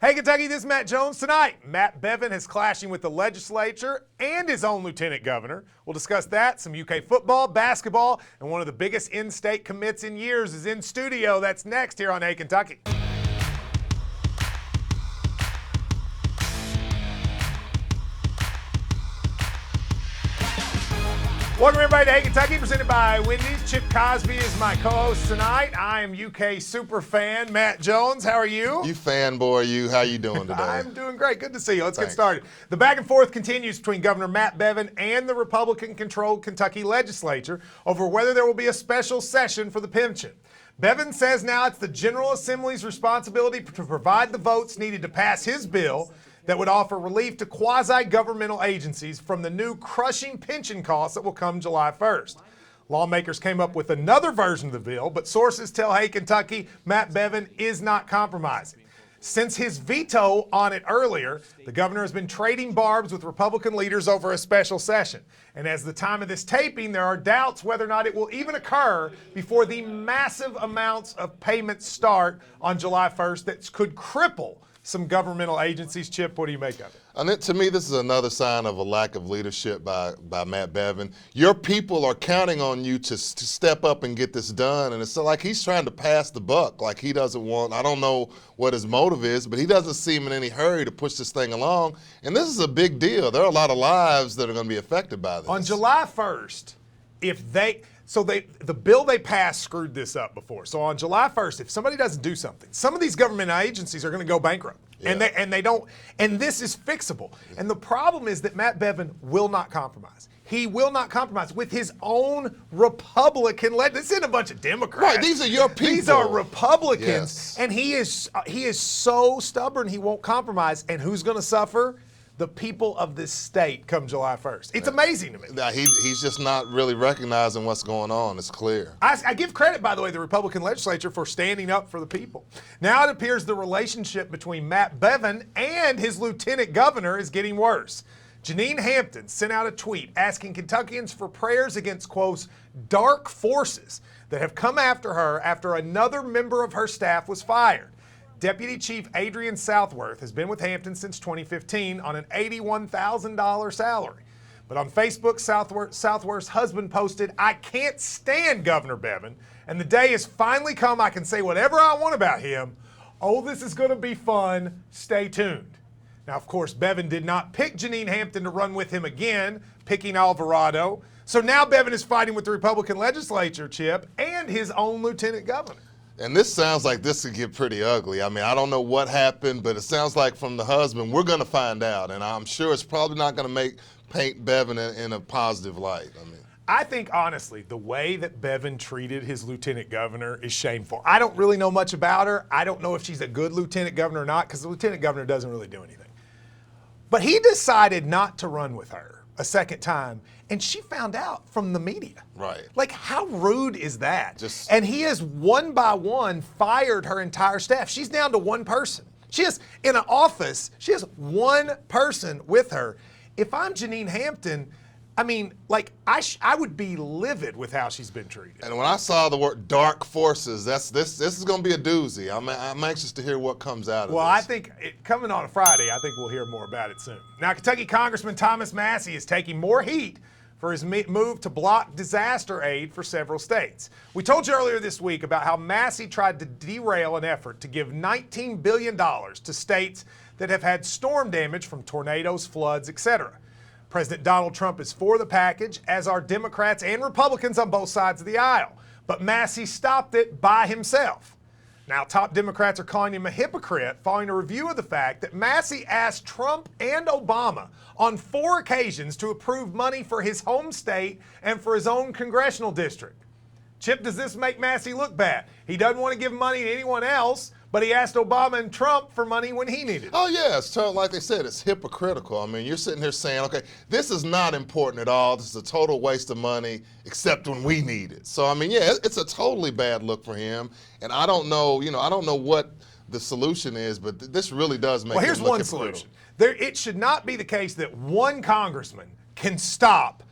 Hey, Kentucky, this is Matt Jones. Tonight, Matt Bevin is clashing with the legislature and his own lieutenant governor. We'll discuss that, some UK football, basketball, and one of the biggest in-state commits in years is in studio. That's next here on Hey, Kentucky. Welcome everybody to Hey Kentucky, presented by Wendy's. Chip Cosby is my co-host tonight. I am UK super fan Matt Jones. How are you? You fanboy, you. How you doing today? I'm doing great. Good to see you. Let's Thanks. get started. The back and forth continues between Governor Matt Bevin and the Republican-controlled Kentucky legislature over whether there will be a special session for the pension. Bevin says now it's the General Assembly's responsibility to provide the votes needed to pass his bill that would offer relief to quasi-governmental agencies from the new crushing pension costs that will come July 1st. Lawmakers came up with another version of the bill, but sources tell Hey Kentucky Matt Bevin is not compromising. Since his veto on it earlier, the governor has been trading barbs with Republican leaders over a special session. And as the time of this taping, there are doubts whether or not it will even occur before the massive amounts of payments start on July 1st that could cripple some governmental agencies. Chip, what do you make of it? And to me, this is another sign of a lack of leadership by Matt Bevin. Your people are counting on you to step up and get this done, and it's like he's trying to pass the buck. Like he doesn't want, I don't know what his motive is, but he doesn't seem in any hurry to push this thing along. And this is a big deal. There are a lot of lives that are going to be affected by this. On July 1st, the bill they passed screwed this up before. So on July 1st, if somebody doesn't do something, some of these government agencies are going to go bankrupt. Yeah. And they don't, and this is fixable. And the problem is that Matt Bevin will not compromise. He will not compromise with his own Republican this isn't a bunch of Democrats. Right, these are your people. These are Republicans. Yes. And he is so stubborn he won't compromise. And who's going to suffer? The people of this state come July 1st. It's amazing to me. He's just not really recognizing what's going on. It's clear. I give credit, by the way, the Republican legislature for standing up for the people. Now it appears the relationship between Matt Bevin and his lieutenant governor is getting worse. Janine Hampton sent out a tweet asking Kentuckians for prayers against, quote, dark forces that have come after her after another member of her staff was fired. Deputy Chief Adrian Southworth has been with Hampton since 2015 on an $81,000 salary. But on Facebook, Southworth's husband posted, "I can't stand Governor Bevin, and the day has finally come I can say whatever I want about him. Oh, this is going to be fun. Stay tuned." Now, of course, Bevin did not pick Janine Hampton to run with him again, picking Alvarado. So now Bevin is fighting with the Republican legislature, Chip, and his own lieutenant governor. And this sounds like this could get pretty ugly. I mean, I don't know what happened, but it sounds like from the husband, we're going to find out. And I'm sure it's probably not going to paint Bevin in a positive light. I think, honestly, the way that Bevin treated his lieutenant governor is shameful. I don't really know much about her. I don't know if she's a good lieutenant governor or not, because the lieutenant governor doesn't really do anything. But he decided not to run with her a second time, and she found out from the media. Right. Like, how rude is that? And he has one by one fired her entire staff. She's down to one person. She has, in an office, she has one person with her. If I'm Janine Hampton, I mean, like, I would be livid with how she's been treated. And when I saw the word dark forces, this is going to be a doozy. I'm anxious to hear what comes out of this. Well, I think coming on a Friday, I think we'll hear more about it soon. Now, Kentucky Congressman Thomas Massie is taking more heat for his move to block disaster aid for several states. We told you earlier this week about how Massie tried to derail an effort to give $19 billion to states that have had storm damage from tornadoes, floods, etc. President Donald Trump is for the package, as are Democrats and Republicans on both sides of the aisle. But Massie stopped it by himself. Now, top Democrats are calling him a hypocrite following a review of the fact that Massie asked Trump and Obama on 4 occasions to approve money for his home state and for his own congressional district. Chip, does this make Massie look bad? He doesn't want to give money to anyone else, but he asked Obama and Trump for money when he needed it. Oh, yeah. It's like they said, it's hypocritical. I mean, you're sitting here saying, okay, this is not important at all. This is a total waste of money, except when we need it. So, I mean, yeah, it's a totally bad look for him. And I don't know, I don't know what the solution is, but this really does make it look hypocritical. Well, here's one solution. It should not be the case that one congressman can stop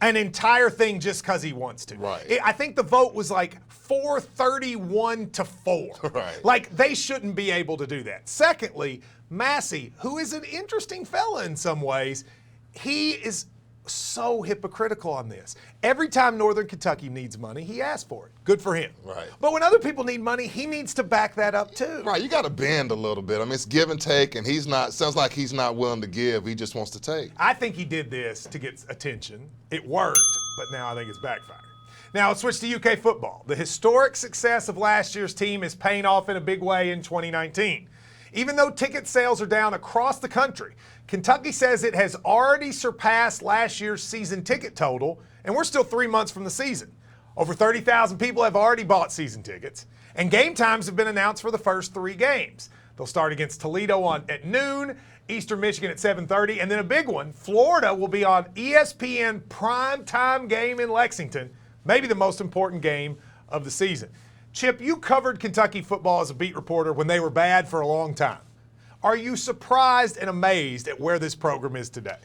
an entire thing just because he wants to. Right. I think the vote was like 431 to 4. Right. Like, they shouldn't be able to do that. Secondly, Massey, who is an interesting fella in some ways, he is so hypocritical on this. Every time Northern Kentucky needs money, he asks for it. Good for him. Right. But when other people need money, he needs to back that up too. Right, you got to bend a little bit. I mean, it's give and take, and sounds like he's not willing to give. He just wants to take. I think he did this to get attention. It worked, but now I think it's backfired. Now let's switch to UK football. The historic success of last year's team is paying off in a big way in 2019. Even though ticket sales are down across the country, Kentucky says it has already surpassed last year's season ticket total, and we're still 3 months from the season. Over 30,000 people have already bought season tickets, and game times have been announced for the first 3 games. They'll start against Toledo at noon, Eastern Michigan at 7:30, and then a big one, Florida will be on ESPN primetime game in Lexington, maybe the most important game of the season. Chip, you covered Kentucky football as a beat reporter when they were bad for a long time. Are you surprised and amazed at where this program is today?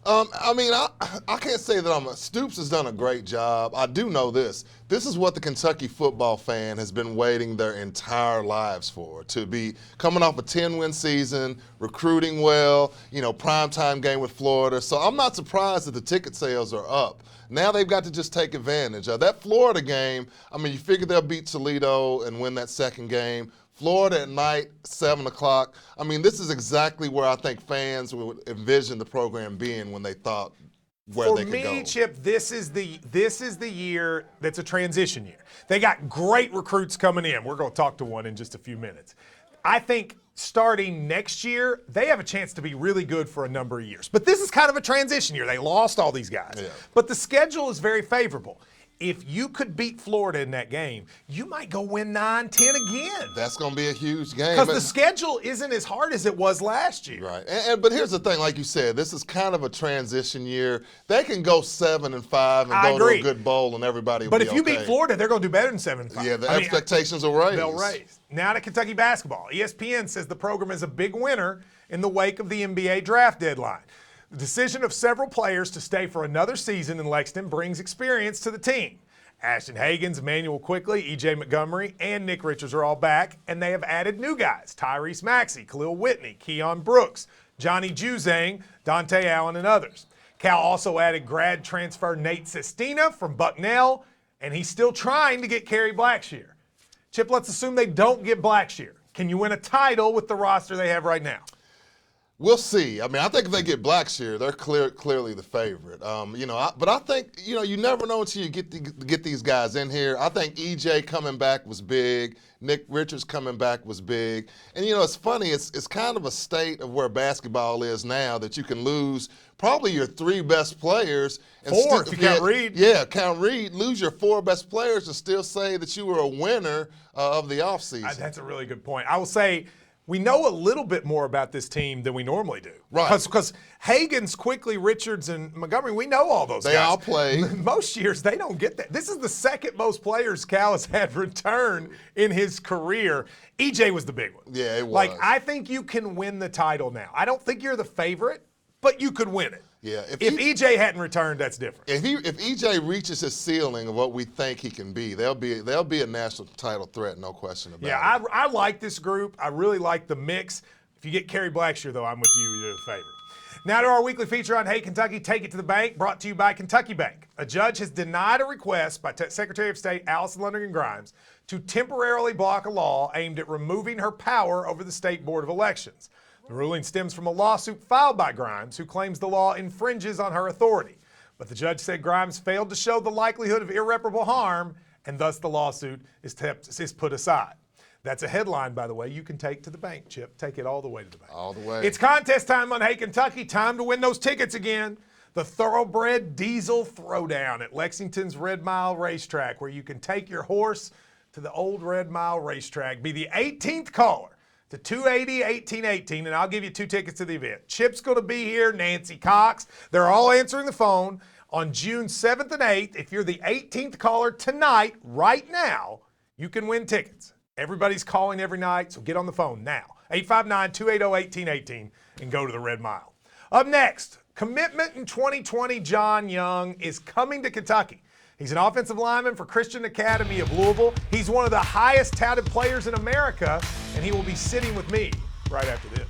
I mean, I can't say that Stoops has done a great job. I do know this. This is what the Kentucky football fan has been waiting their entire lives for, to be coming off a 10-win season, recruiting well, primetime game with Florida. So I'm not surprised that the ticket sales are up. Now they've got to just take advantage of that Florida game. I mean, you figure they'll beat Toledo and win that second game. Florida at night, 7 o'clock. I mean, this is exactly where I think fans would envision the program being when they thought where they could go. For me, Chip, this is the year that's a transition year. They got great recruits coming in. We're going to talk to one in just a few minutes. I think starting next year, they have a chance to be really good for a number of years. But this is kind of a transition year. They lost all these guys. Yeah. But the schedule is very favorable. If you could beat Florida in that game, you might go win 9-10 again. That's going to be a huge game. Because the schedule isn't as hard as it was last year. Right. But here's the thing, like you said, this is kind of a transition year. They can go 7-5 and go to a good bowl and everybody will be okay. But if you beat Florida, they're going to do better than 7-5. Yeah, the expectations will raise. They'll raise. Now to Kentucky basketball. ESPN says the program is a big winner in the wake of the NBA draft deadline. The decision of several players to stay for another season in Lexington brings experience to the team. Ashton Hagans, Emmanuel Quickly, E.J. Montgomery, and Nick Richards are all back, and they have added new guys, Tyrese Maxey, Khalil Whitney, Keon Brooks, Johnny Juzang, Dante Allen, and others. Cal also added grad transfer Nate Sestina from Bucknell, and he's still trying to get Kerry Blackshear. Chip, let's assume they don't get Blackshear. Can you win a title with the roster they have right now? We'll see. I mean, I think if they get Blackshear, they're clearly the favorite. But I think, you never know until you get these guys in here. I think EJ coming back was big. Nick Richards coming back was big. And, it's funny. It's kind of a state of where basketball is now that you can lose probably your 3 best players. And if you count Reed. Yeah, count Reed. Lose your 4 best players and still say that you were a winner of the offseason. That's a really good point. I will say, we know a little bit more about this team than we normally do. Right. Because Hagans, Quickly, Richards, and Montgomery, we know all those guys. They all play. Most years, they don't get that. This is the second most players Cal has had return in his career. EJ was the big one. Yeah, it was. I think you can win the title now. I don't think you're the favorite, but you could win it. Yeah, if EJ hadn't returned, that's different. If EJ reaches his ceiling of what we think he can be, they'll be a national title threat, no question about it. Yeah, I like this group. I really like the mix. If you get Kerry Blackshear, though, I'm with you. You're the favorite. Now to our weekly feature on Hey Kentucky, Take It to the Bank, brought to you by Kentucky Bank. A judge has denied a request by Secretary of State Allison Lundergan Grimes to temporarily block a law aimed at removing her power over the State Board of Elections. The ruling stems from a lawsuit filed by Grimes, who claims the law infringes on her authority. But the judge said Grimes failed to show the likelihood of irreparable harm, and thus the lawsuit is put aside. That's a headline, by the way, you can take to the bank, Chip. Take it all the way to the bank. All the way. It's contest time on Hey Kentucky. Time to win those tickets again. The Thoroughbred Diesel Throwdown at Lexington's Red Mile Racetrack, where you can take your horse to the old Red Mile Racetrack. Be the 18th caller to 280-1818, and I'll give you 2 tickets to the event. Chip's going to be here, Nancy Cox. They're all answering the phone on June 7th and 8th. If you're the 18th caller tonight, right now, you can win tickets. Everybody's calling every night, so get on the phone now. 859-280-1818 and go to the Red Mile. Up next, commitment in 2020, John Young is coming to Kentucky. He's an offensive lineman for Christian Academy of Louisville. He's one of the highest touted players in America, and he will be sitting with me right after this.